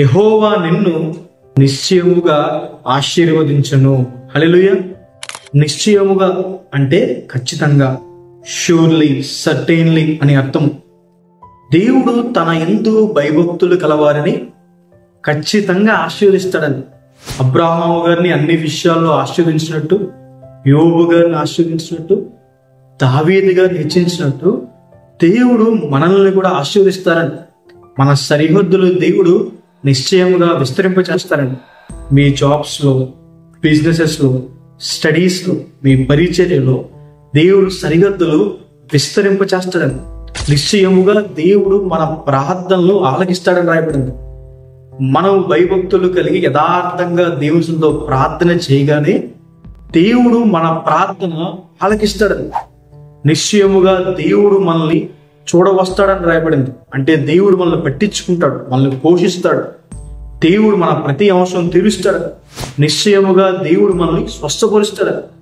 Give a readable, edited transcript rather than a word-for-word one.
యెహోవా నిన్ను నిశ్చయముగా ఆశీర్వదించును. హల్లెలూయా. నిశ్చయముగా అంటే ఖచ్చితంగా, షూర్లీ, సర్టైన్లీ అని అర్థం. దేవుడు తన యందు భయభక్తులు కలవారిని ఖచ్చితంగా ఆశీర్వదిస్తాడని. అబ్రాహాము గారిని అన్ని విషయాల్లో ఆశీర్వదించినట్టు, యోబు గారిని ఆశీర్వదించినట్టు, దావీదు గారిని హెచ్చించినట్టు దేవుడు మనల్ని కూడా ఆశీర్వదిస్తారని. మన సరిహద్దులు దేవుడు నిశ్చయముగా విస్తరింపచేస్తారని. మీ జాబ్స్లో, బిజినెసెస్లో, స్టడీస్లో, మీ పరిచర్యలో దేవుడు సరిహద్దులు విస్తరింపచేస్తాడని. నిశ్చయముగా దేవుడు మన ప్రార్థనలు ఆలకిస్తాడని రాయబడింది. మనం భయభక్తులు కలిగి యథార్థంగా దేవునితో ప్రార్థన చేయగానే దేవుడు మన ప్రార్థన ఆలకిస్తాడని. నిశ్చయముగా దేవుడు మనల్ని చూడవస్తాడని రాయబడింది. అంటే దేవుడు మనల్ని పట్టించుకుంటాడు, మనల్ని పోషిస్తాడు, దేవుడు మన ప్రతి అంశం తీరుస్తాడు. నిశ్చయముగా దేవుడు మనల్ని స్వస్థపరుస్తాడు.